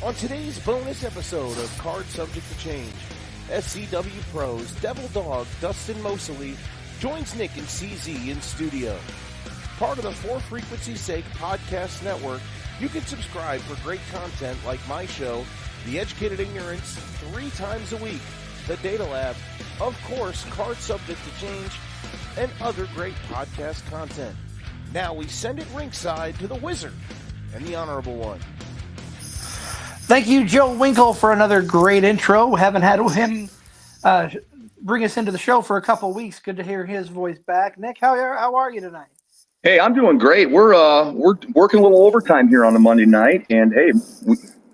On today's bonus episode of Card Subject to Change, SCW Pros Devil Dog Dustan Moseley joins Nick and CZ in studio. Part of the For Frequency's Sake podcast network, you can subscribe for great content like my show, The Educated Ignorance, 3 times a week, The Data Lab, of course, Card Subject to Change, and other great podcast content. Now we send it ringside to the Wizard and the Honorable One. Thank you, Joe Winkle, for another great intro. Haven't had him bring us into the show for a couple weeks. Good to hear his voice back. Nick, how are you tonight? Hey, I'm doing great. We're working a little overtime here on a Monday night, and hey,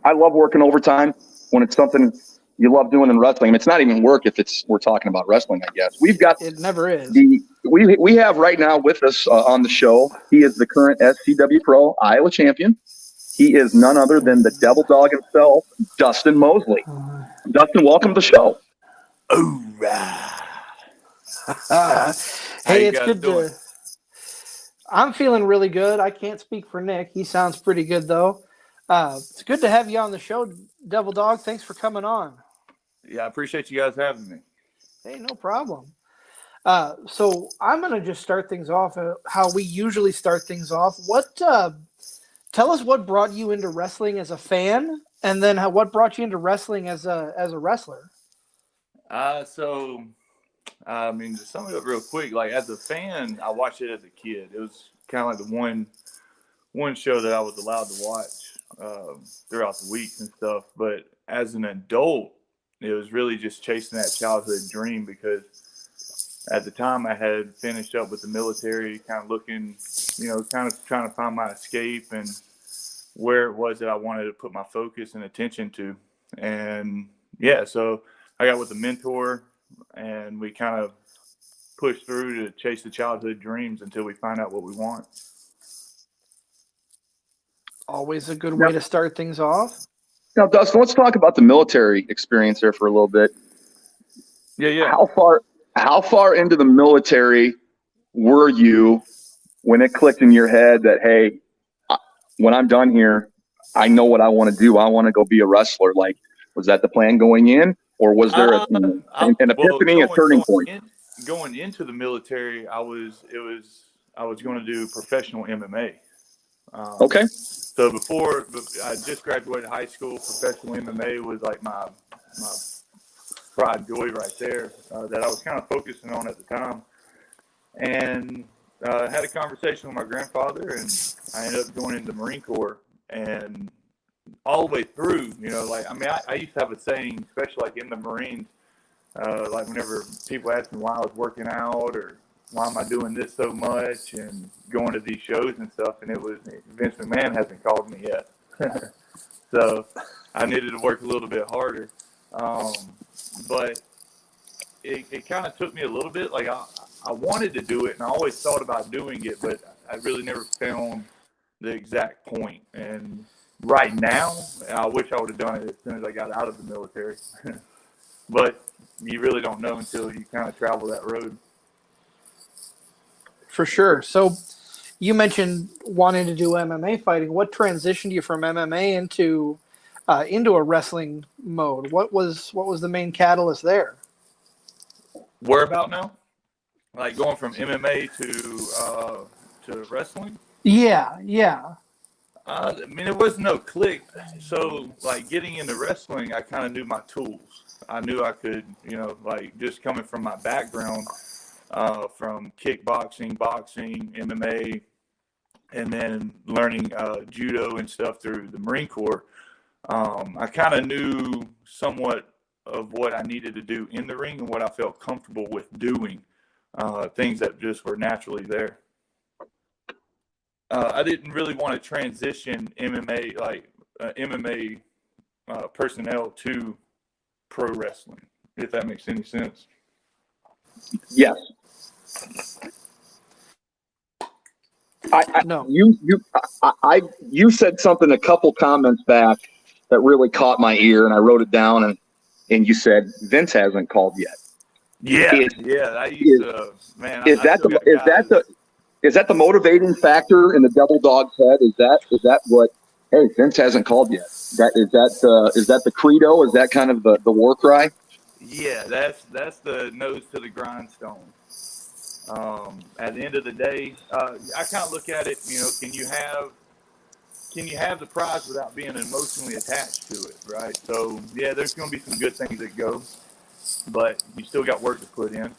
I love working overtime when it's something you love doing in wrestling. I mean, it's not even work if we're talking about wrestling, I guess. We've got it never is. We have right now with us on the show. He is the current SCW Pro Iowa champion. He is none other than the Devil Dog himself, Dustan Moseley. Dustan, welcome to the show. Oorah. Hey, it's good to. I'm feeling really good. I can't speak for Nick. He sounds pretty good though. It's good to have you on the show, Devil Dog. Thanks for coming on. Yeah, I appreciate you guys having me. Hey, no problem. So I'm gonna just start things off how we usually start things off. Tell us what brought you into wrestling as a fan, and then what brought you into wrestling as a wrestler. So I mean, to sum it up real quick, like as a fan, I watched it as a kid. It was kind of like the one show that I was allowed to watch throughout the week and stuff. But as an adult, it was really just chasing that childhood dream because at the time I had finished up with the military, kind of looking, kind of trying to find my escape and where it was that I wanted to put my focus and attention to. And yeah, so I got with a mentor and we kind of pushed through to chase the childhood dreams until we find out what we want. Always a good way to start things off. Now, Dustin, let's talk about the military experience there for a little bit. Yeah. How far into the military were you when it clicked in your head that, hey, when I'm done here, I know what I want to do. I want to go be a wrestler. Like, was that the plan going in, or was there an epiphany, a turning point? Going into the military, I was going to do professional MMA. Okay. So before I just graduated high school, professional MMA was like my pride and joy right there that I was kind of focusing on at the time. And had a conversation with my grandfather, and I ended up joining the Marine Corps. And all the way through, I used to have a saying, especially like in the Marines, like whenever people ask me why I was working out or why am I doing this so much and going to these shows and stuff, and it was Vince McMahon hasn't called me yet. So I needed to work a little bit harder. But it kind of took me a little bit. Like I wanted to do it, and I always thought about doing it, but I really never found the exact point. And right now, I wish I would have done it as soon as I got out of the military. But you really don't know until you kind of travel that road. For sure. So you mentioned wanting to do MMA fighting. What transitioned you from MMA into a wrestling mode? What was the main catalyst there? Where about now? Like going from MMA to wrestling? Yeah. I mean, there was no click. So, like, getting into wrestling, I kind of knew my tools. I knew I could, like, just coming from my background from kickboxing, boxing, MMA, and then learning judo and stuff through the Marine Corps. I kind of knew somewhat of what I needed to do in the ring and what I felt comfortable with doing, things that just were naturally there. I didn't really want to transition MMA personnel to pro wrestling, if that makes any sense. Yes. No. You said something a couple comments back that really caught my ear, and I wrote it down, and you said Vince hasn't called yet. Yeah. I used to, man. Is that the motivating factor in the Devil Dog's head? Is that what hey, Vince hasn't called yet. Is that the credo? Is that kind of the war cry? Yeah, that's the nose to the grindstone. At the end of the day, I kind of look at it, can you have the prize without being emotionally attached to it, right? So yeah, there's going to be some good things that go, but you still got work to put in.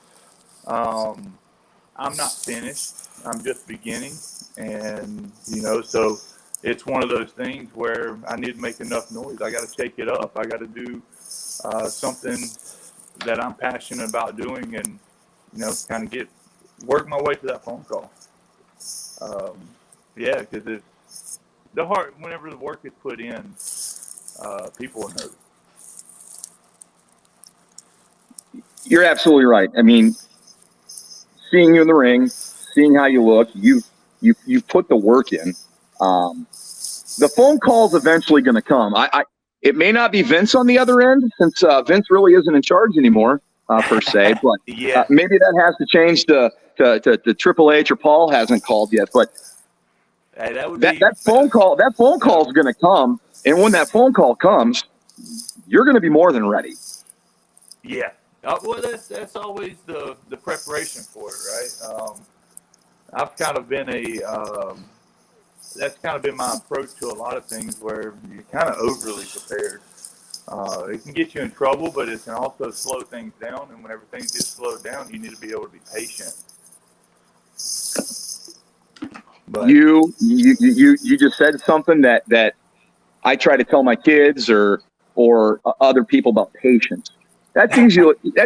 I'm not finished. I'm just beginning, and so it's one of those things where I need to make enough noise. I got to shake it up. I got to do something that I'm passionate about doing, and kind of work my way to that phone call. Yeah, because whenever the work is put in, people will notice. You're absolutely right. I mean, seeing you in the ring, seeing how you look, you've put the work in. The phone call's eventually going to come. It may not be Vince on the other end, since Vince really isn't in charge anymore, per se. But Yeah. Maybe that has to change to Triple H, or Paul hasn't called yet. But Hey, that phone call is going to come, and when that phone call comes, you're going to be more than ready. Yeah. Well, that's always the preparation for it, right? I've kind of been that's kind of been my approach to a lot of things, where you're kind of overly prepared. It can get you in trouble, but it can also slow things down. And whenever things get slowed down, you need to be able to be patient. But You just said something that I try to tell my kids or other people about patience. That's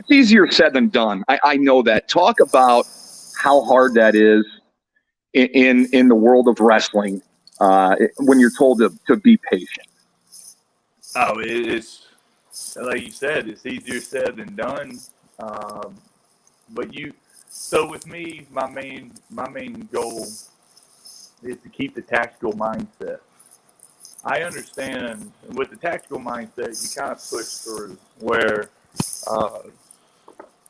easier said than done. I know that. Talk about how hard that is in the world of wrestling when you're told to be patient. Oh, it's like you said, it's easier said than done. So with me, my main goal is to keep the tactical mindset. I understand with the tactical mindset, you kind of push through where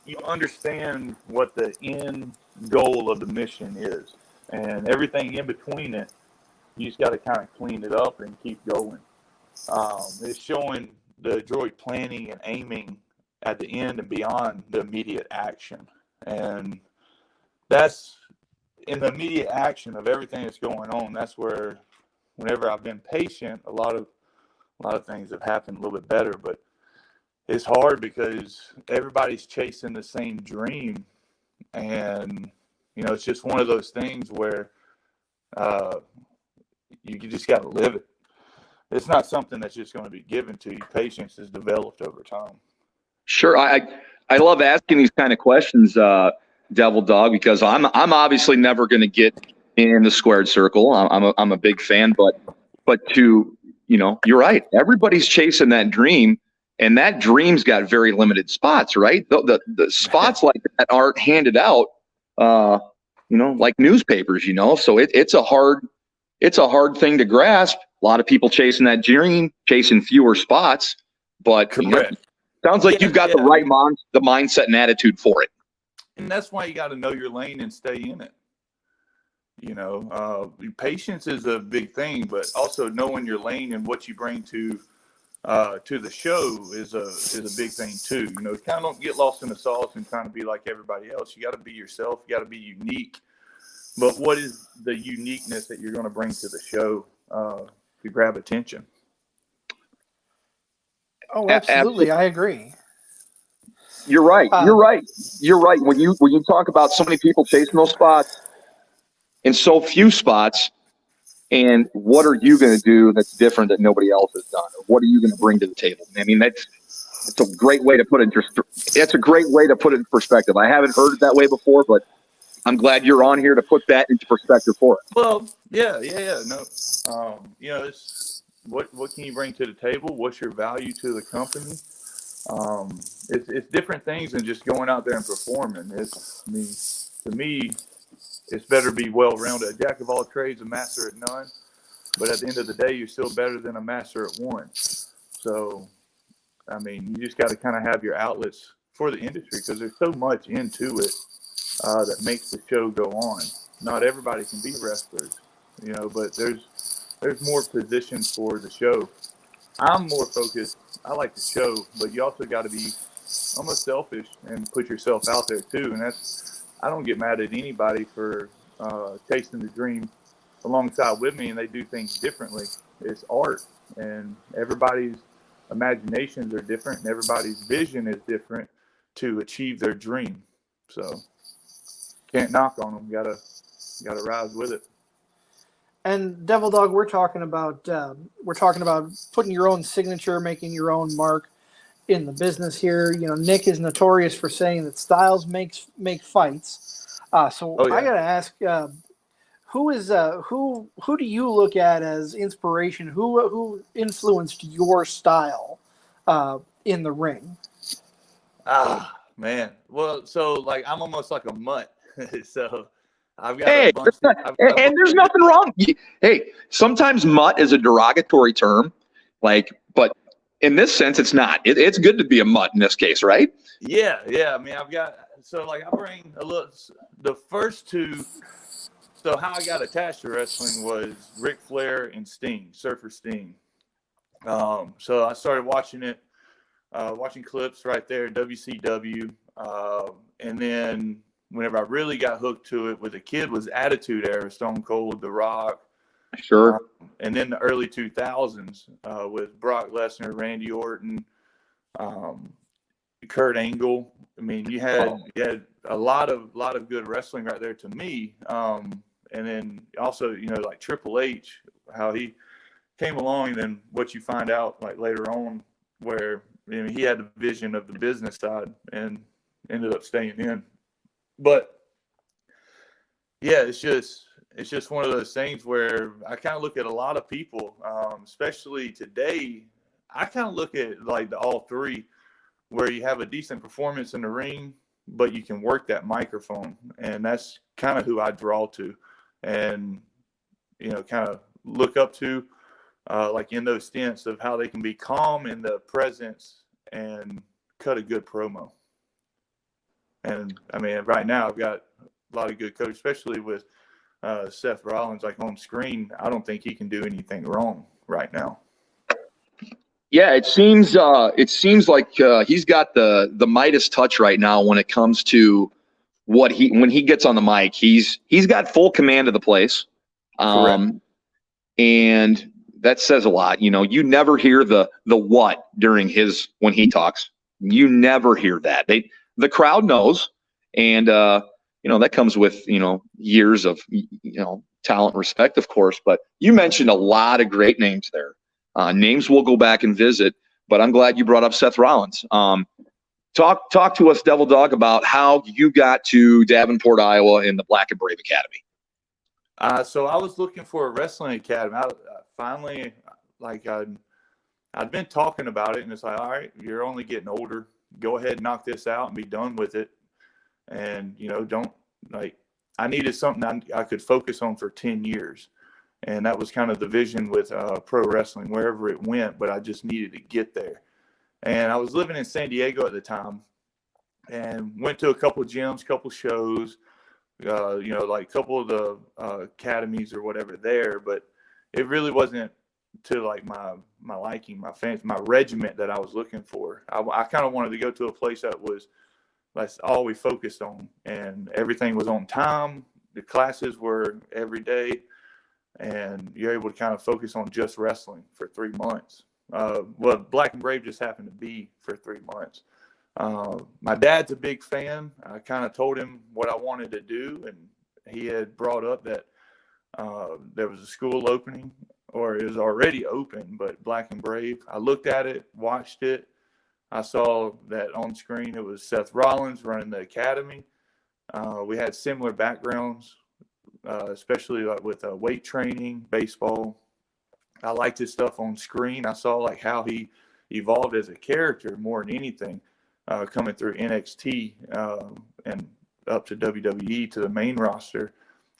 you understand what the end goal of the mission is, and everything in between it, you just got to kind of clean it up and keep going. It's showing the adroit planning and aiming at the end and beyond the immediate action. And that's in the immediate action of everything that's going on. That's where, whenever I've been patient, a lot of things have happened a little bit better. But it's hard because everybody's chasing the same dream, and it's just one of those things where you just got to live it. It's not something that's just going to be given to you. Patience is developed over time. Sure, I love asking these kind of questions, Devil Dog, because I'm obviously never going to get in the squared circle. I'm a big fan, but you're right. Everybody's chasing that dream, and that dream's got very limited spots, right? The spots like that aren't handed out, like newspapers, So it's a hard thing to grasp. A lot of people chasing that dream, chasing fewer spots, but sounds like you've got the right the mindset and attitude for it. And that's why you got to know your lane and stay in it. Patience is a big thing, but also knowing your lane and what you bring to the show is a big thing too. Kind of don't get lost in the sauce and trying to be like everybody else. You got to be yourself. You got to be unique. But what is the uniqueness that you're going to bring to the show to grab attention? Oh, absolutely. I agree. You're right. You're right. When you talk about so many people chasing those spots and so few spots, and what are you going to do that's different that nobody else has done? Or what are you going to bring to the table? I mean, that's a great way to put it. It's a great way to put it in perspective. I haven't heard it that way before, but I'm glad you're on here to put that into perspective for us. Well, yeah. No, it's what can you bring to the table? What's your value to the company? It's different things than just going out there and performing. To me, it's better to be well-rounded. A jack of all trades, a master at none. But at the end of the day, you're still better than a master at one. So, you just got to kind of have your outlets for the industry, because there's so much into it that makes the show go on. Not everybody can be wrestlers, but there's there's more positions for the show. I'm more focused. I like the show, but you also got to be almost selfish and put yourself out there too. And I don't get mad at anybody for chasing the dream alongside with me, and they do things differently. It's art, and everybody's imaginations are different, and everybody's vision is different to achieve their dream. So can't knock on them. Gotta rise with it. And Devil Dog, we're talking about putting your own signature, making your own mark in the business here. You know, Nick is notorious for saying that styles make fights. So Oh, yeah. I gotta ask, who do you look at as inspiration? Who influenced your style in the ring? Man. Well, so like I'm almost like a mutt. So I've got Hey, a bunch. and there's nothing wrong. Hey, sometimes mutt is a derogatory term, but in this sense, it's not. It's good to be a mutt in this case, right? Yeah. I mean, I bring a little. The first two. So how I got attached to wrestling was Ric Flair and Sting, Surfer Sting. So I started watching it, watching clips right there, WCW, and then whenever I really got hooked to it with a kid was Attitude Era, Stone Cold, The Rock. Sure. And then the early 2000s with Brock Lesnar, Randy Orton, Kurt Angle. I mean, you had a lot of good wrestling right there to me. And then also, like Triple H, how he came along, and then what you find out like later on, where he had the vision of the business side and ended up staying in. But yeah, it's just one of those things where I kind of look at a lot of people, especially today. I kind of look at like the all three, where you have a decent performance in the ring, but you can work that microphone, and that's kind of who I draw to, and kind of look up to, like in those stints of how they can be calm in the presence and cut a good promo. And I mean, right now I've got a lot of good coaches, especially with Seth Rollins, like on screen. I don't think he can do anything wrong right now. Yeah, it seems like he's got the Midas touch right now when it comes to when he gets on the mic. He's got full command of the place, and that says a lot. You never hear the what during when he talks. You never hear that. The crowd knows, and that comes with years of talent and respect, of course. But you mentioned a lot of great names there. Names we'll go back and visit, but I'm glad you brought up Seth Rollins. Talk to us, Devil Dog, about how you got to Davenport, Iowa, in the Black and Brave Academy. So I was looking for a wrestling academy. I finally, I'd been talking about it, and it's like, all right, you're only getting older. Go ahead and knock this out and be done with it. And, I needed something I could focus on for 10 years. And that was kind of the vision with pro wrestling, wherever it went, but I just needed to get there. And I was living in San Diego at the time and went to a couple of gyms, couple shows, like a couple of the academies or whatever there, but it really wasn't to like my liking, my fans, my regiment that I was looking for. I kind of wanted to go to a place that's all we focused on, and everything was on time. The classes were every day, and you're able to kind of focus on just wrestling for 3 months. Black and Brave just happened to be for 3 months. My dad's a big fan. I kind of told him what I wanted to do, and he had brought up that there was a school opening, or it was already open, but Black and Brave. I looked at it, watched it. I saw that on screen it was Seth Rollins running the academy. We had similar backgrounds, especially like with weight training, baseball. I liked his stuff on screen. I saw like how he evolved as a character more than anything, coming through NXT and up to WWE to the main roster.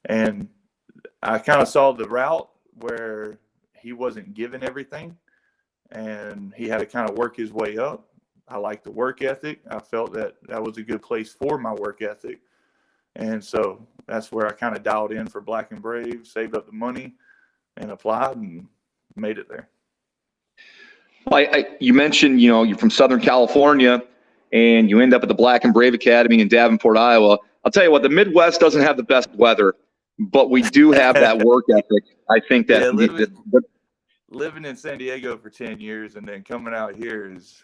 And I kind of saw the route where he wasn't given everything, and he had to kind of work his way up. I liked the work ethic. I felt that was a good place for my work ethic. And so that's where I kind of dialed in for Black and Brave, saved up the money, and applied and made it there. Well, you mentioned, you know, you're from Southern California and you end up at the Black and Brave Academy in Davenport, Iowa. I'll tell you what, the Midwest doesn't have the best weather, but we do have that work ethic. I think that living in San Diego for 10 years and then coming out here is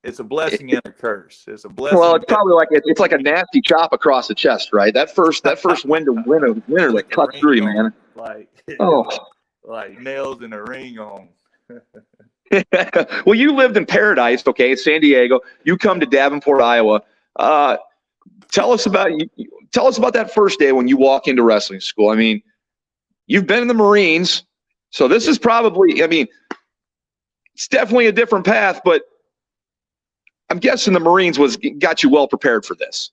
it's a blessing and a curse. It's a blessing. Well, it's probably like it's like a nasty chop across the chest, right? That first winter that cuts through you, man. Like nails in a ring on. Well, you lived in paradise, okay, San Diego. You come to Davenport, Iowa. Tell us about that first day when you walk into wrestling school. I mean, you've been in the Marines, so this is probably, I mean, it's definitely a different path, but I'm guessing the Marines got you well prepared for this.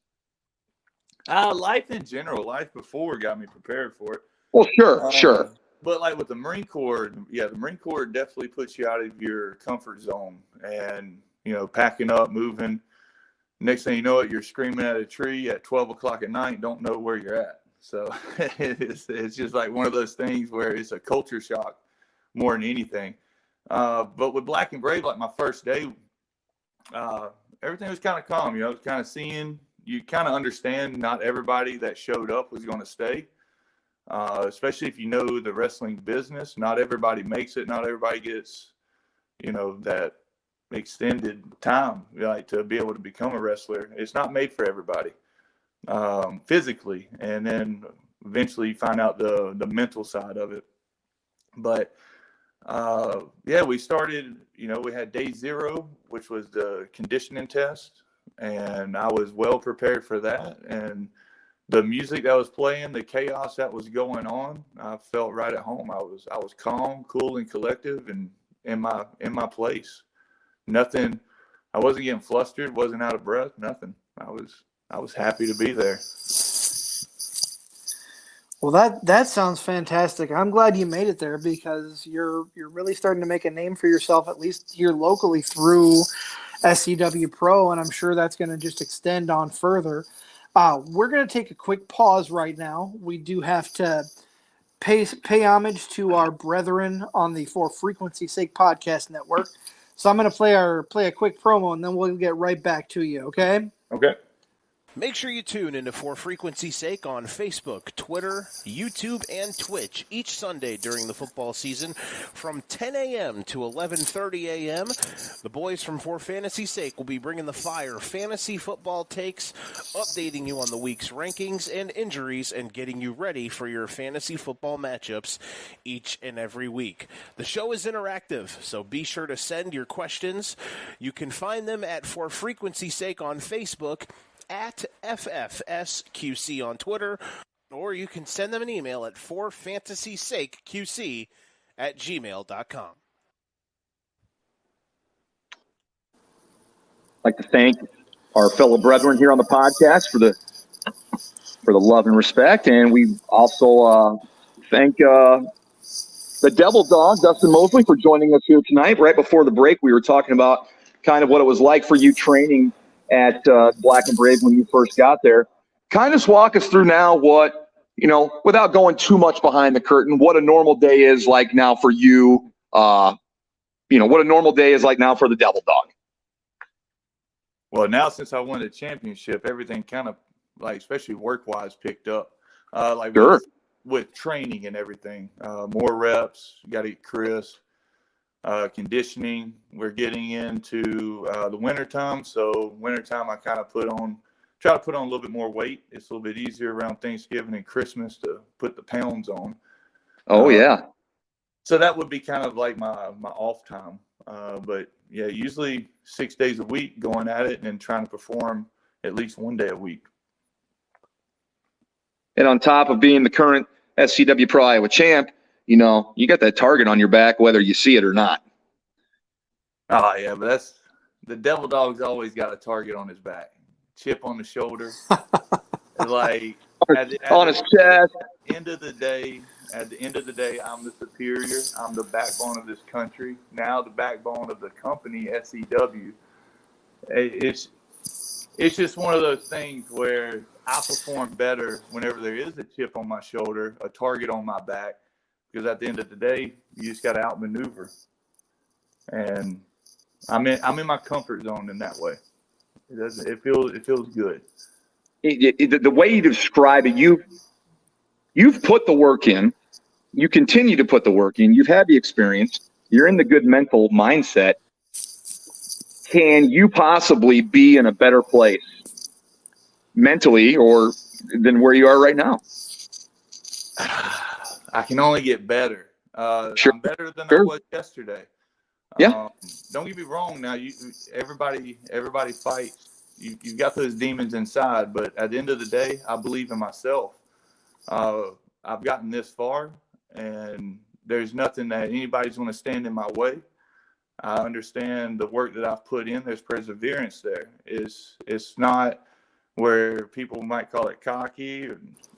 Life in general, life before got me prepared for it. Well, sure. But like with the Marine Corps, the Marine Corps definitely puts you out of your comfort zone, and you know, packing up, moving. Next thing you know it, you're screaming at a tree at 12 o'clock at night, don't know where you're at. So it's just like one of those things where it's a culture shock more than anything. But with Black and Brave, like my first day, everything was kind of calm. You know, kind of you kind of understand not everybody that showed up was going to stay. Especially if you know the wrestling business, not everybody makes it. Not everybody gets, you know, that extended time, like to be able to become a wrestler. It's not made for everybody, physically, and then eventually you find out the mental side of it. But we started. You know, we had day 0, which was the conditioning test, and I was well prepared for that. And the music that was playing, the chaos that was going on, I felt right at home. I was calm, cool, and collective, and in my place. Nothing. I wasn't getting flustered. Wasn't out of breath. Nothing. I was happy to be there. Well, that sounds fantastic. I'm glad you made it there because you're really starting to make a name for yourself, at least here locally through SCW Pro, and I'm sure that's going to just extend on further. We're going to take a quick pause right now. We do have to pay homage to our brethren on the For Frequency Sake podcast network. So I'm going to play a quick promo, and then we'll get right back to you, okay? Okay. Make sure you tune into For Frequency's Sake on Facebook, Twitter, YouTube, and Twitch each Sunday during the football season from 10 a.m. to 11:30 a.m. The boys from For Fantasy's Sake will be bringing the fire fantasy football takes, updating you on the week's rankings and injuries, and getting you ready for your fantasy football matchups each and every week. The show is interactive, so be sure to send your questions. You can find them at For Frequency's Sake on Facebook, at FFSQC on Twitter, or you can send them an email at forfantasysakeqc@gmail.com. I'd like to thank our fellow brethren here on the podcast for the love and respect, and we also thank the Devil Dog Dustan Moseley for joining us here tonight. Right before the break, we were talking about kind of what it was like for you training at Black and Brave when you first got there. Kind of walk us through now what, you know, without going too much behind the curtain, what a normal day is like now for you, what a normal day is like now for the Devil Dog. Well, now since I won the championship, everything kind of, like, especially work-wise, picked up. Sure. With training and everything. More reps, got to get crisp. Conditioning, we're getting into the wintertime. So wintertime, I kind of try to put on a little bit more weight. It's a little bit easier around Thanksgiving and Christmas to put the pounds on. Oh, yeah. So that would be kind of like my off time. But yeah, usually 6 days a week going at it and trying to perform at least one day a week. And on top of being the current SCW Pro Iowa champ, you know, you got that target on your back, whether you see it or not. Oh, yeah, but the Devil Dog's always got a target on his back. Chip on the shoulder. Like, on his chest. At the end of the day, I'm the superior. I'm the backbone of this country. Now the backbone of the company, SCW. It's just one of those things where I perform better whenever there is a chip on my shoulder, a target on my back, because at the end of the day, you just got to outmaneuver. And I'm in my comfort zone in that way. It feels good. The way you describe it, you've put the work in. You continue to put the work in. You've had the experience. You're in the good mental mindset. Can you possibly be in a better place mentally or than where you are right now? I can only get better. Sure. I'm better than Sure. I was yesterday. Yeah. Don't get me wrong. Now, everybody fights. You've got those demons inside, but at the end of the day, I believe in myself. I've gotten this far, and there's nothing that anybody's going to stand in my way. I understand the work that I've put in. There's perseverance there. It's not where people might call it cocky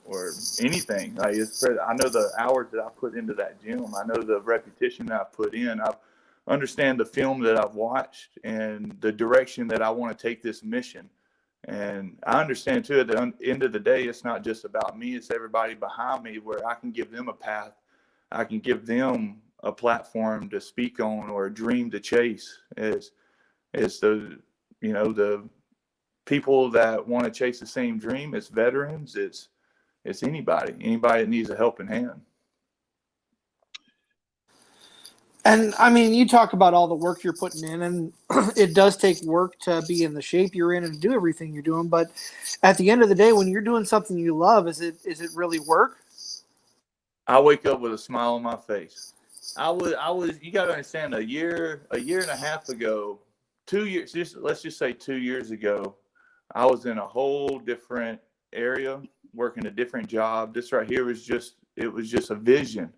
or anything. I know the hours that I put into that gym. I know the repetition that I've put in. I understand the film that I've watched and the direction that I want to take this mission. And I understand too, at the end of the day, it's not just about me. It's everybody behind me, where I can give them a path. I can give them a platform to speak on or a dream to chase. It's the people that want to chase the same dream. It's veterans. It's anybody that needs a helping hand. And I mean, you talk about all the work you're putting in, and it does take work to be in the shape you're in and to do everything you're doing. But at the end of the day, when you're doing something you love, is it really work? I wake up with a smile on my face. I was. You got to understand. A year and a half ago, 2 years. Let's just say 2 years ago, I was in a whole different area, working a different job. This right here was just a vision.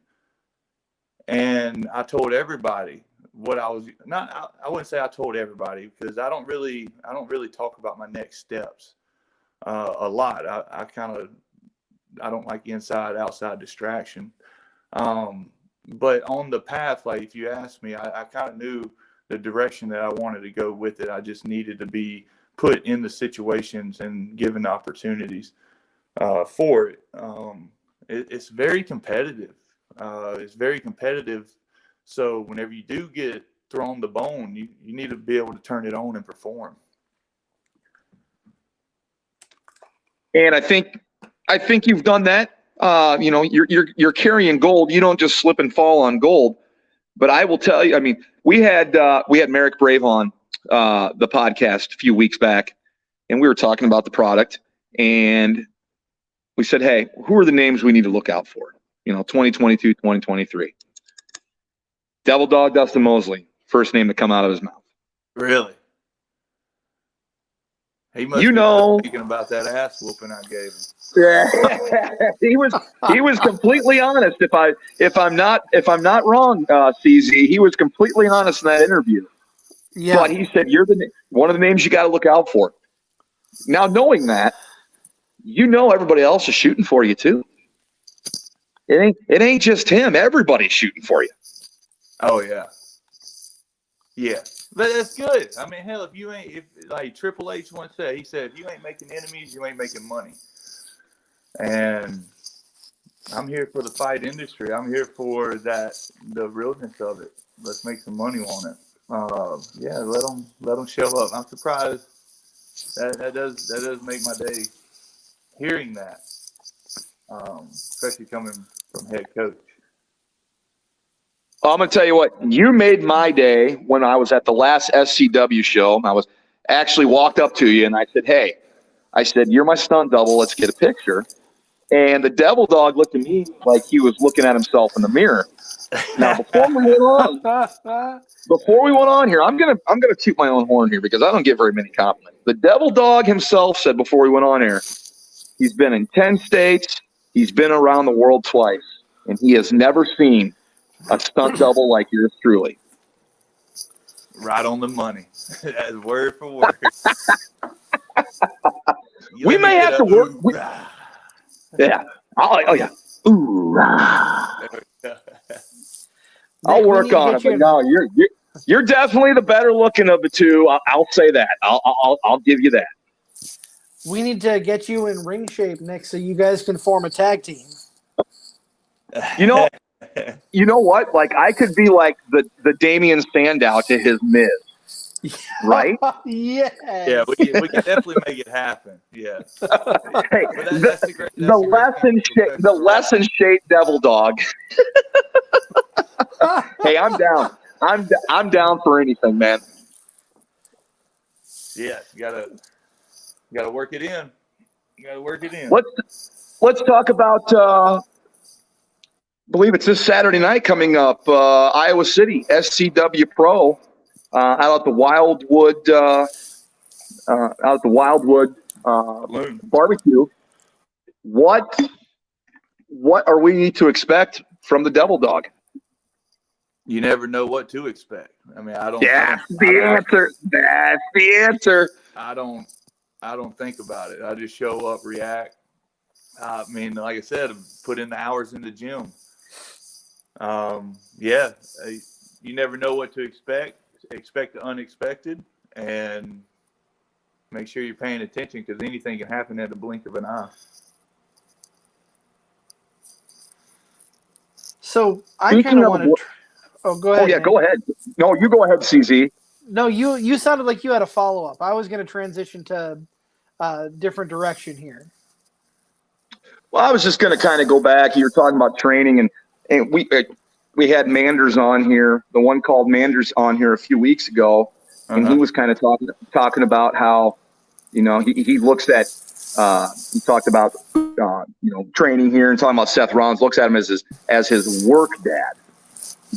And I told everybody what I was not. I wouldn't say I told everybody, because I don't really talk about my next steps a lot. I don't like inside outside distraction. But on the path, like if you ask me, I kind of knew the direction that I wanted to go with it. I just needed to be put in the situations and given opportunities for it. It's very competitive. It's very competitive. So whenever you do get thrown the bone, you need to be able to turn it on and perform. And I think you've done that. You're carrying gold. You don't just slip and fall on gold. But I will tell you, I mean, we had Merrick Brave on the podcast a few weeks back, and we were talking about the product, and we said, hey, who are the names we need to look out for? 2022, 2023. Devil Dog Dustan Moseley, first name to come out of his mouth. Really? He must be thinking about that ass whooping I gave him. Yeah, he was completely honest. If I'm not wrong, CZ, he was completely honest in that interview. Yeah. But he said you're one of the names you got to look out for. Now, knowing that, everybody else is shooting for you too. It ain't just him. Everybody's shooting for you. Oh yeah. Yeah. But that's good. I mean, hell, if like Triple H once said, he said, if you ain't making enemies, you ain't making money. And I'm here for the fight industry. I'm here for the realness of it. Let's make some money on it. Yeah, let them show up. I'm surprised that does make my day hearing that, especially coming from head coach. I'm going to tell you what, you made my day when I was at the last SCW show. I was actually walked up to you and I said, hey, you're my stunt double. Let's get a picture. And the Devil Dog looked at me like he was looking at himself in the mirror. Now, before we went on here, I'm gonna toot my own horn here because I don't get very many compliments. The Devil Dog himself said before we went on air, he's been in 10 states, he's been around the world twice, and he has never seen a stunt double like yours truly. Right on the money. That's word for word. We may have to work. Yeah. Oh yeah. Ooh. I'll work on it, but no, you're definitely the better looking of the two. I'll say that. I'll give you that. We need to get you in ring shape, Nick, so you guys can form a tag team. You know, you know what? Like, I could be like the Damian Sandow to his Miz, right? Yes. Yeah, we can definitely make it happen. Yeah. Hey, But that's the great thing about the professional less in shape Devil Dog. Hey, I'm down. I'm down for anything, man. Yeah, you gotta work it in. You gotta work it in. Let's talk about. I believe it's this Saturday night coming up. Iowa City SCW Pro out at the Wildwood. Out at the Wildwood barbecue. What are we to expect from the Devil Dog? You never know what to expect. I mean, That's the answer. I don't think about it. I just show up, react. I mean, like I said, put in the hours in the gym. Yeah, you never know what to expect. Expect the unexpected, and make sure you're paying attention because anything can happen at the blink of an eye. So I kind of want to. Oh, go ahead. Oh yeah, go ahead. No, you go ahead, CZ. No, you sounded like you had a follow up. I was going to transition to a different direction here. Well, I was just going to kind of go back. You were talking about training, and we had Manders on here, the one called Manders on here a few weeks ago, and he was kind of talking about how, you know, he looks at he talked about training here and talking about Seth Rollins, looks at him as his work dad.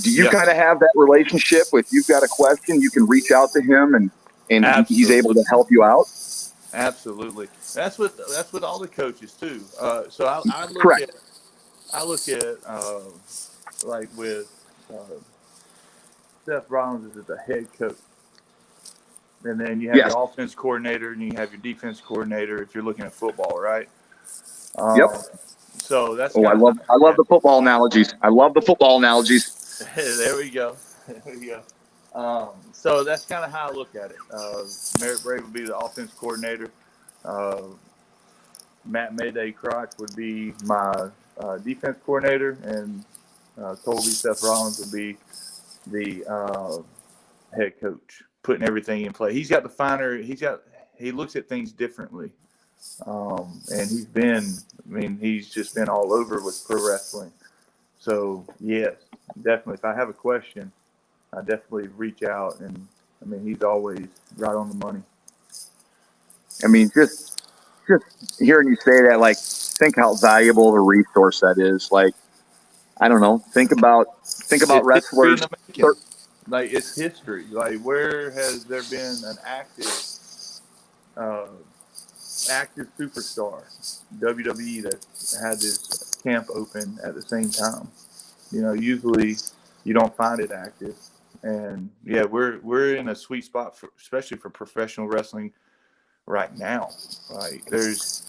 Do you kind of have that relationship with, you've got a question, you can reach out to him and he's able to help you out? Absolutely. That's what all the coaches too. So I look at like with Seth Rollins as the head coach, and then you have your offense coordinator and you have your defense coordinator if you're looking at football, right? So that's. I love the football analogies. There we go. So that's kind of how I look at it. Merritt Brave would be the offense coordinator. Matt Mayday Crotch would be my defense coordinator, and Colby Seth Rollins would be the head coach, putting everything in play. He's got the finer. He looks at things differently, and he's just been all over with pro wrestling. So yes, definitely. If I have a question, I definitely reach out, and I mean, he's always right on the money. I mean, just hearing you say that, like, think how valuable of a resource that is. Like, I don't know. Think about wrestlers. Like, it's history. Like, where has there been an active superstar, WWE, that had this camp open at the same time? You know, usually you don't find it active. And yeah, we're in a sweet spot especially for professional wrestling right now. Like, there's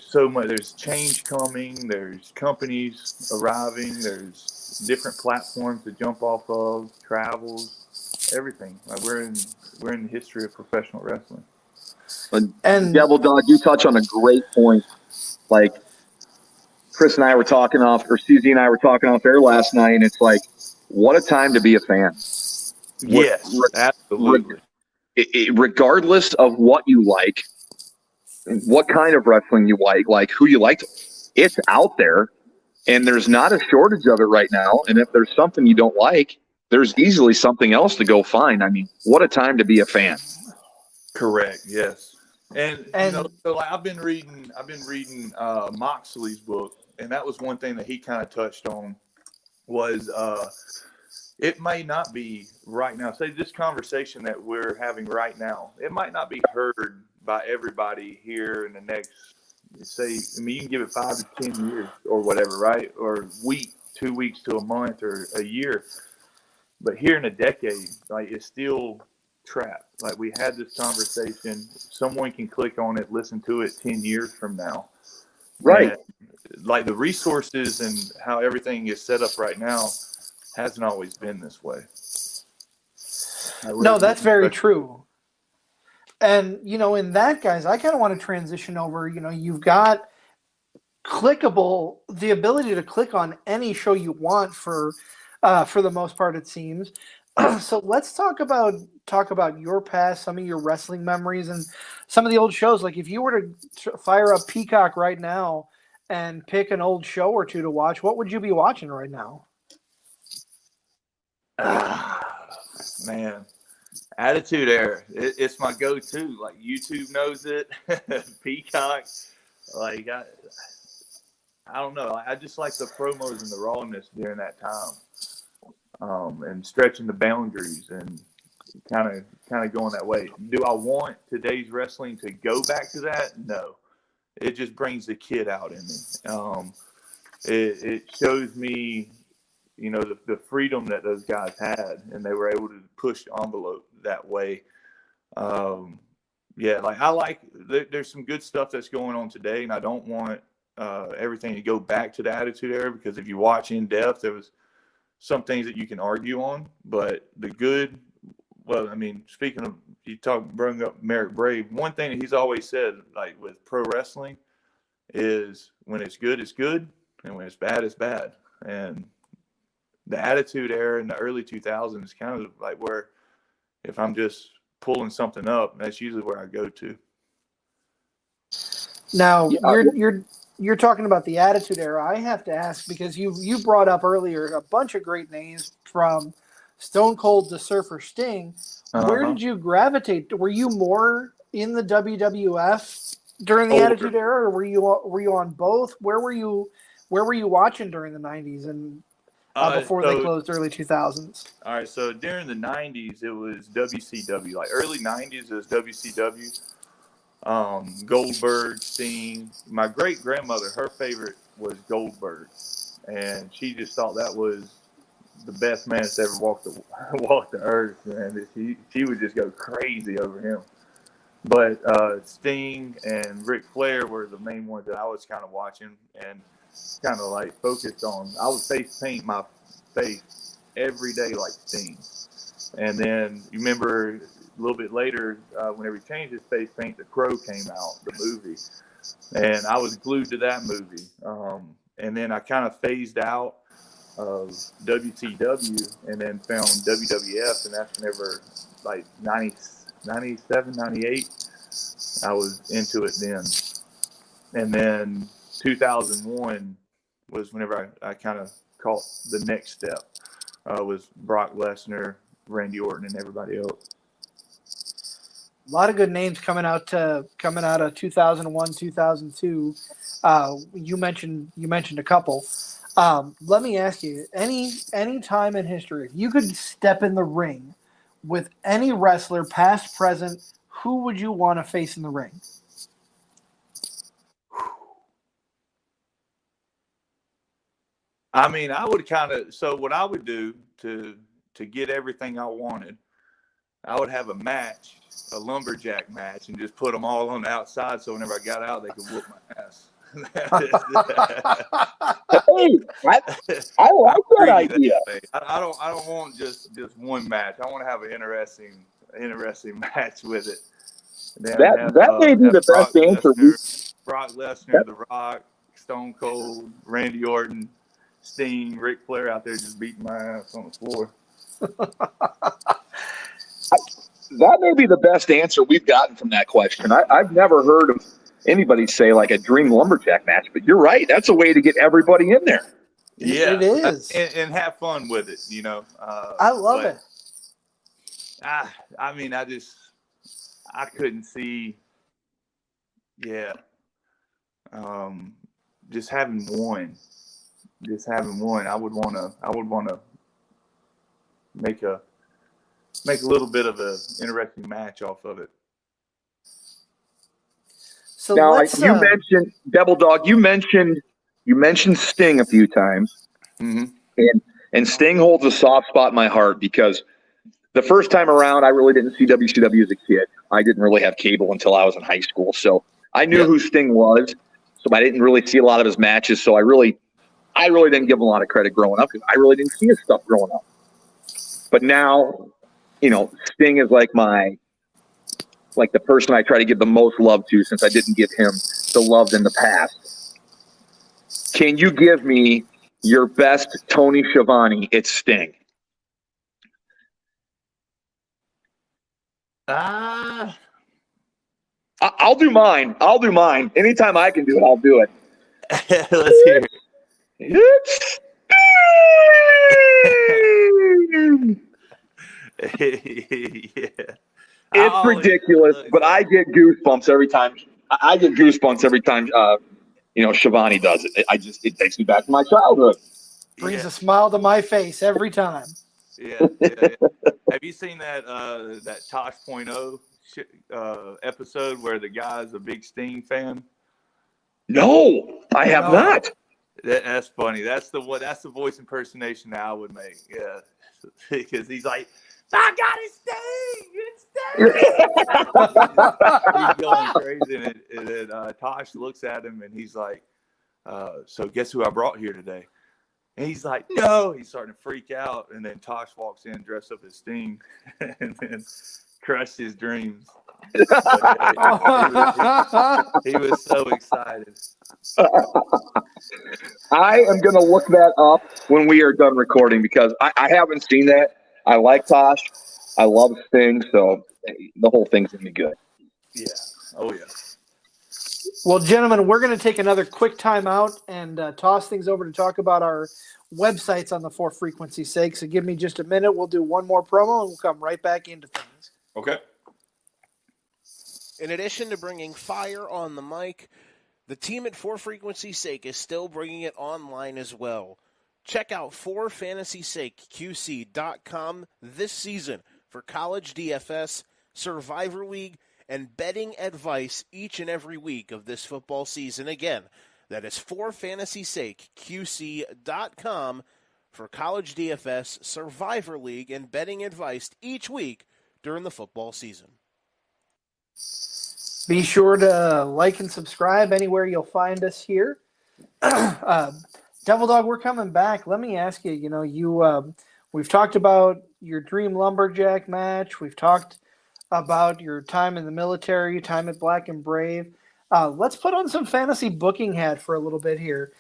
so much. There's change coming. There's companies arriving. There's different platforms to jump off of. Travels, everything. Like, we're in the history of professional wrestling. And Devil Dog, you touch on a great point. Like, Chris and I were talking CZ and I were talking off air last night, and it's like, what a time to be a fan. Yes, absolutely. Regardless of what you like, what kind of wrestling you like who you like, it's out there, and there's not a shortage of it right now. And if there's something you don't like, there's easily something else to go find. I mean, what a time to be a fan. Correct. Yes. And you know, so like I've been reading Moxley's book, and that was one thing that he kind of touched on was it may not be right now. Say this conversation that we're having right now, it might not be heard by everybody here in the next, you can give it 5 to 10 years or whatever, right? Or week, 2 weeks to a month or a year. But here in a decade, like, it's still trapped. Like, we had this conversation. Someone can click on it, listen to it 10 years from now. Right. And, like, the resources and how everything is set up right now hasn't always been this way. No, that's very true. And, in that, guys, I kind of want to transition over. You've got the ability to click on any show you want for the most part, it seems. So let's talk about your past, some of your wrestling memories, and some of the old shows. Like if you were to fire up Peacock right now and pick an old show or two to watch, what would you be watching right now? Man, Attitude Era. It's my go-to. Like YouTube knows it. Peacock. Like I don't know. I just like the promos and the rawness during that time, and stretching the boundaries and kind of going that way. Do I want today's wrestling to go back to that? No. It just brings the kid out in me. It shows me, the freedom that those guys had, and they were able to push the envelope that way. There's some good stuff that's going on today, and I don't want everything to go back to the Attitude Era, because if you watch in depth, there was some things that you can argue on, but the good, speaking of, bring up Merrick Brave, one thing that he's always said, like with pro wrestling, is when it's good, and when it's bad, it's bad. And the Attitude Era in the early 2000s is kind of like where, if I'm just pulling something up, that's usually where I go to. Now, you're talking about the Attitude Era. I have to ask, because you brought up earlier a bunch of great names from Stone Cold to Surfer Sting. Where did you gravitate? Were you more in the WWF during the Attitude Era, or were you on both? Where were you watching during the 90s and before they closed early 2000s? All right, so during the 90s, it was WCW. Like early 90s, it was WCW. Goldberg, Sting. My great-grandmother, her favorite was Goldberg, and she just thought that was the best man that's ever walked the earth, and she would just go crazy over him. But Sting and Ric Flair were the main ones that I was kind of watching and kind of like focused on. I would face paint my face every day like Sting. And then you remember a little bit later, whenever he changed his face paint, The Crow came out, the movie. And I was glued to that movie. And then I kind of phased out of WCW and then found WWF, and that's whenever, like 97, 98, I was into it then. And then 2001 was whenever I kind of caught the next step. Was Brock Lesnar, Randy Orton, and everybody else. A lot of good names coming out of 2001, 2002. You mentioned a couple. Let me ask you, any time in history, if you could step in the ring with any wrestler, past, present, who would you want to face in the ring? I mean, I would so what I would do to get everything I wanted, I would have a match, a lumberjack match, and just put them all on the outside, so whenever I got out, they could whoop my ass. Hey, I like that idea. I don't want just one match. I want to have an interesting match with it. That may be the best answer. Brock Lesnar, The Rock, Stone Cold, Randy Orton, Sting, Ric Flair out there just beating my ass on the floor. That may be the best answer we've gotten from that question. I've never heard of anybody say like a dream lumberjack match, but you're right. That's a way to get everybody in there. Yeah, it is, and have fun with it. I love it. I mean, I couldn't see. Yeah, just having one. I would want to make a little bit of an interesting match off of it. So now, you mentioned Devil Dog. You mentioned Sting a few times, and Sting holds a soft spot in my heart because the first time around, I really didn't see WCW as a kid. I didn't really have cable until I was in high school, so I knew who Sting was. So I didn't really see a lot of his matches. So I really didn't give him a lot of credit growing up because I really didn't see his stuff growing up. But now, Sting is like my like the person I try to give the most love to, since I didn't give him the love in the past. Can you give me your best Tony Schiavone at Sting? Ah, I'll do mine. Anytime I can do it, I'll do it. let's hear it. It's Yeah. It's ridiculous, but I get goosebumps every time. I get goosebumps every time, Schiavone does it. It takes me back to my childhood. Brings a smile to my face every time. Yeah. Have you seen that Tosh.0 episode where the guy's a big Sting fan? No, I have not. That's funny. That's the voice impersonation that I would make. Yeah, because he's like, I got his Sting. He's going crazy, and then Tosh looks at him and he's like, so guess who I brought here today? And he's like, no. He's starting to freak out, and then Tosh walks in dressed up as Sting, and then crushed his dreams. He was so excited. I am going to look that up when we are done recording, because I haven't seen that. I like Tosh. I love Sting, so the whole thing's going to be good. Yeah. Oh, yeah. Well, gentlemen, we're going to take another quick time out and toss things over to talk about our websites on the For Frequency's sake. So give me just a minute. We'll do one more promo, and we'll come right back into things. Okay. In addition to bringing fire on the mic, the team at For Frequency's sake is still bringing it online as well. Check out ForFantasySakeQC.com this season for college DFS, Survivor League, and betting advice each and every week of this football season. Again, that is ForFantasySakeQC.com for college DFS, Survivor League, and betting advice each week during the football season. Be sure to like and subscribe anywhere you'll find us here. Devil Dog, we're coming back. Let me ask you, we've talked about your dream lumberjack match. We've talked about your time in the military, time at Black and Brave. Let's put on some fantasy booking hat for a little bit here.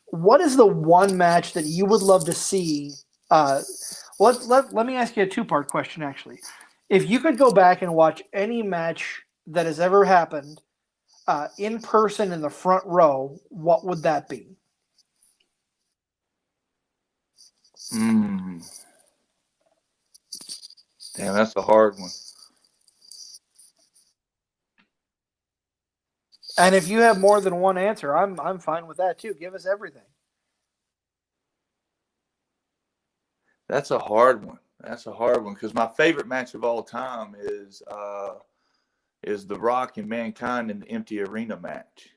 What is the one match that you would love to see? Let me ask you a two-part question, actually. If you could go back and watch any match that has ever happened in person in the front row, what would that be? Damn, that's a hard one. And if you have more than one answer, I'm fine with that too. Give us everything. That's a hard one. Because my favorite match of all time is The Rock and Mankind in the empty arena match.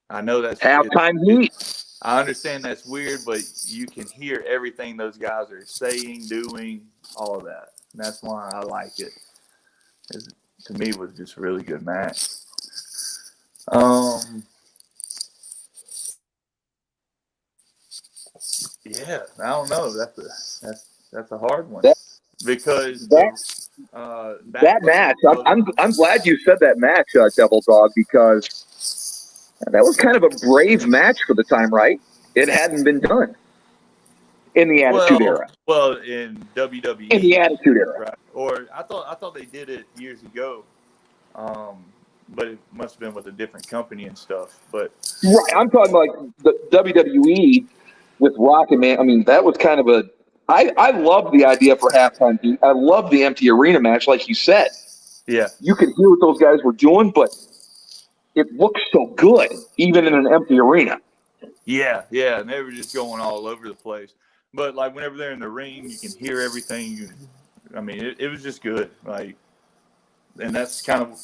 I know that's halftime heat. I understand that's weird, but you can hear everything those guys are saying, doing, all of that. And that's why I like it. To me, it was just a really good match. Yeah, I don't know. That's a hard one because that match. I'm glad you said that match, Devil Dog, because that was kind of a brave match for the time, right? It hadn't been done in the Attitude Era. Well, in WWE, in the Attitude Era, right? Or I thought they did it years ago. But it must have been with a different company and stuff. But right, I'm talking like the WWE with Rock and Man. I mean, that was kind of a. I love the idea for halftime heat. I love the empty arena match, like you said. Yeah, you could hear what those guys were doing, but it looks so good, even in an empty arena. Yeah, and they were just going all over the place. But like whenever they're in the ring, you can hear everything. It was just good. Like, and that's kind of.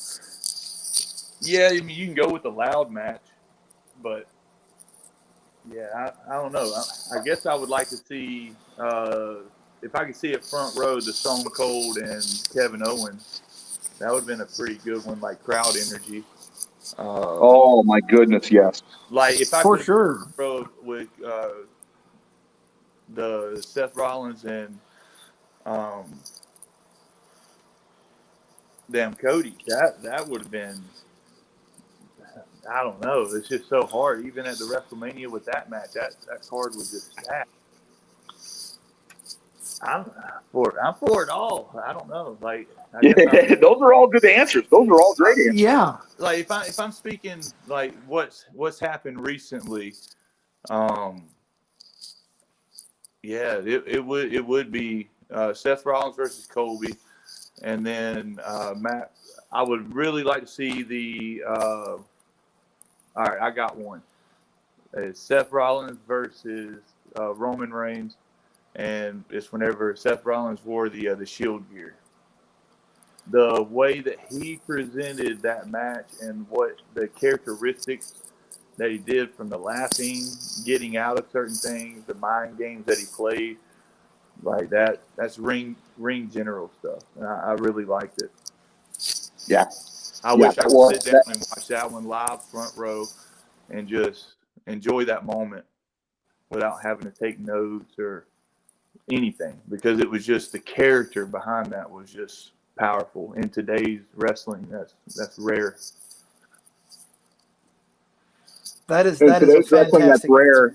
Yeah, I mean, you can go with the loud match, but yeah, I don't know. I guess I would like to see if I could see a front row, the Stone Cold and Kevin Owens. That would have been a pretty good one, like crowd energy. Oh my goodness, yes. Like if I for could sure row with the Seth Rollins and damn Cody. That would have been. I don't know. It's just so hard. Even at the WrestleMania with that match, that card was just stacked. I'm for it all. I don't know. Like, Those are all good answers. Those are all great answers. Yeah. Like if I'm speaking like what's happened recently, yeah, it would be Seth Rollins versus Colby, and then Matt. I would really like to see the. All right, I got one. It's Seth Rollins versus Roman Reigns, and it's whenever Seth Rollins wore the Shield gear. The way that he presented that match and what the characteristics that he did from the laughing, getting out of certain things, the mind games that he played, like that's ring general stuff. And I really liked it. Yeah. I wish I could sit down and watch that one live, front row, and just enjoy that moment without having to take notes or anything, because it was just the character behind that was just powerful. In today's wrestling, that's rare. That is a fantastic that's rare.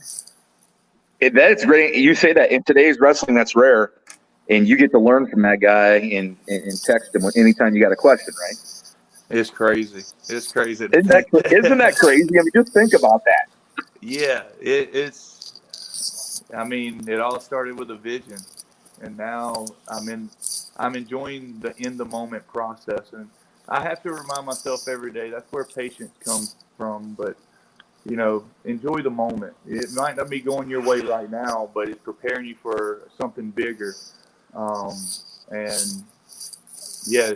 That's great. You say that in today's wrestling, that's rare, and you get to learn from that guy and text him anytime you got a question, right? It's crazy. It's crazy. Isn't that crazy? I mean, just think about that. Yeah, it's. I mean, it all started with a vision, and now I'm enjoying the in the moment process, and I have to remind myself every day that's where patience comes from. But enjoy the moment. It might not be going your way right now, but it's preparing you for something bigger. And yeah,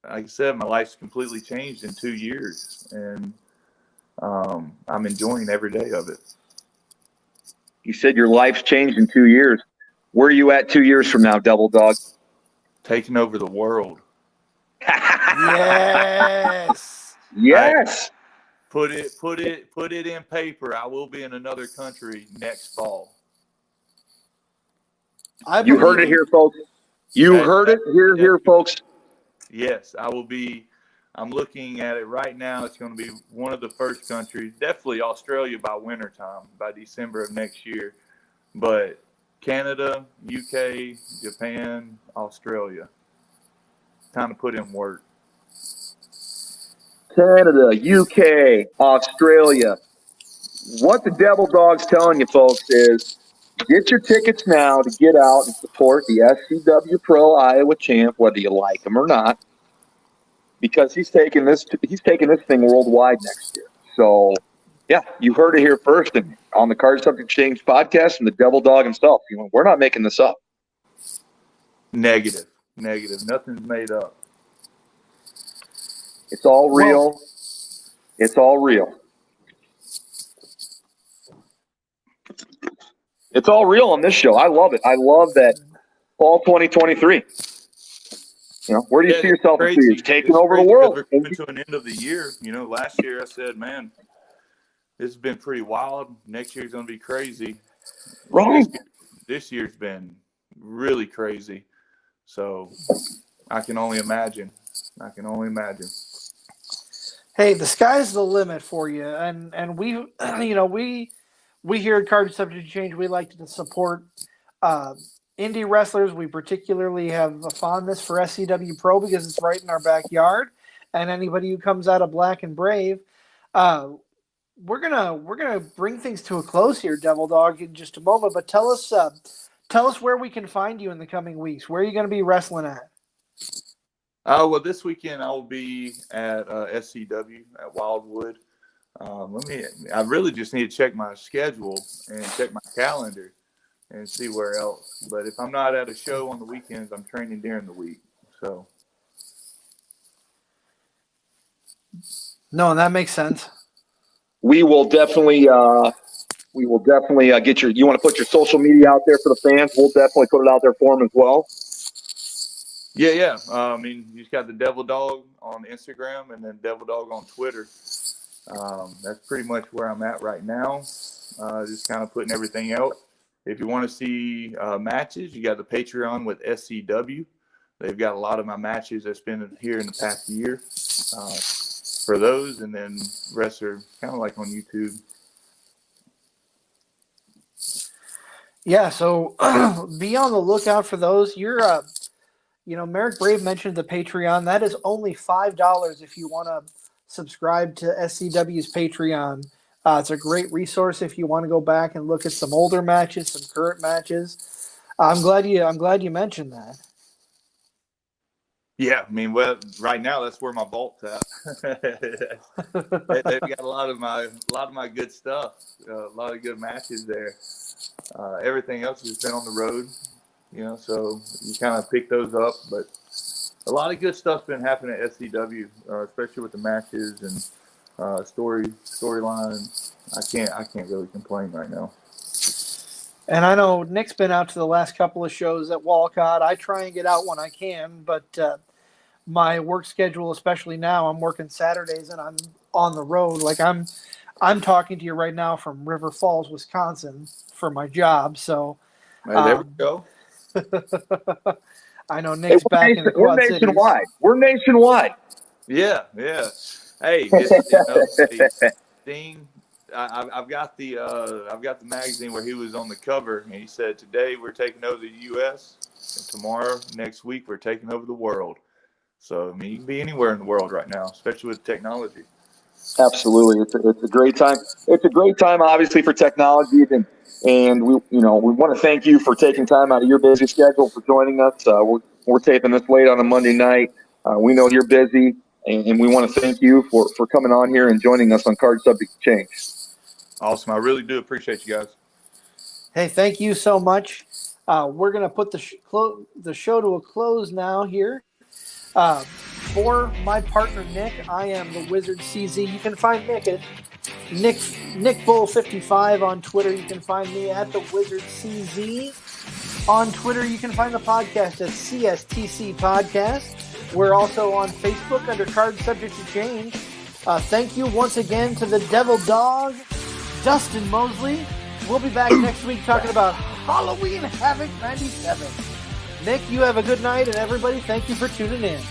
like I said, my life's completely changed in 2 years, and I'm enjoying every day of it. You said your life's changed in 2 years. Where are you at 2 years from now, Devil Dog? Taking over the world. Yes. Yes. Put it in paper. I will be in another country next fall. You heard it here, folks. You heard it here, folks. Yes, I will be. I'm looking at it right now. It's going to be one of the first countries, definitely Australia by wintertime, by December of next year. But Canada, UK, Japan, Australia. Time to put in work. Canada, UK, Australia. What the Devil Dog's telling you, folks, is get your tickets now to get out and support the SCW Pro Iowa champ, whether you like him or not, because he's taking this thing worldwide next year. So, yeah, you heard it here first, and on the Card Subject Exchange podcast, and the Devil Dog himself. We're not making this up. Negative. Nothing's made up. It's all real. Well, it's all real. It's all real on this show. I love it. I love that fall 2023. Where do you see yourself in 2 years? Taking over the world. We're coming to an end of the year. Last year I said, man, this has been pretty wild. Next year's going to be crazy. Right. This year's been really crazy. So I can only imagine. Hey, the sky's the limit for you, and we, we here at Card Subject Change, we like to support indie wrestlers. We particularly have a fondness for SCW Pro because it's right in our backyard, and anybody who comes out of Black and Brave. We're gonna bring things to a close here, Devil Dog, in just a moment. But tell us where we can find you in the coming weeks. Where are you going to be wrestling at? Well, this weekend I'll be at SCW at Wildwood. I really just need to check my schedule and check my calendar and see where else. But if I'm not at a show on the weekends, I'm training during the week. So. No, that makes sense. We will definitely get you want to put your social media out there for the fans. We'll definitely put it out there for them as well. Yeah. You just got the Devil Dog on Instagram and then Devil Dog on Twitter. That's pretty much where I'm at right now. Just kind of putting everything out. If you want to see matches, you got the Patreon with SCW. they've got a lot of my matches that's been here in the past year for those, and then the rest are kind of like on YouTube. Yeah, so be on the lookout for those. You're, Merrick Brave mentioned the Patreon. That is only $5 if you want to subscribe to SCW's Patreon. It's a great resource if you want to go back and look at some older matches, some current matches. I'm glad you mentioned that. Yeah, I mean, well, right now that's where my vault's at. They've got a lot of my good stuff, a lot of good matches there. Everything else has been on the road, so you kind of pick those up. But a lot of good stuff's been happening at SCW, especially with the matches and storyline. I can't really complain right now. And I know Nick's been out to the last couple of shows at Walcott. I try and get out when I can, but my work schedule, especially now, I'm working Saturdays and I'm on the road. Like I'm talking to you right now from River Falls, Wisconsin, for my job. So there we go. I know Nick's back in the Quad Cities. We're nationwide. Yeah. Hey, Dean, I've got the magazine where he was on the cover, and he said, "Today we're taking over the U.S. and tomorrow, next week, we're taking over the world." So I mean, you can be anywhere in the world right now, especially with technology. Absolutely, it's a great time. It's a great time, obviously, for technology, and we want to thank you for taking time out of your busy schedule for joining us. We're taping this late on a Monday night. We know you're busy, and we want to thank you for coming on here and joining us on Card Subject to Change. Awesome, I really do appreciate you guys. Hey, thank you so much. We're gonna put the show to a close now here. For my partner Nick, I am the Wizard CZ. You can find Nick at Nick Bull 55 on Twitter. You can find me at the Wizard CZ on Twitter. You can find the podcast at CSTC Podcast. We're also on Facebook under Card Subject to Change. Thank you once again to the Devil Dog Dustan Moseley. We'll be back next week talking about Halloween Havoc 97. Nick, you have a good night, and everybody, thank you for tuning in.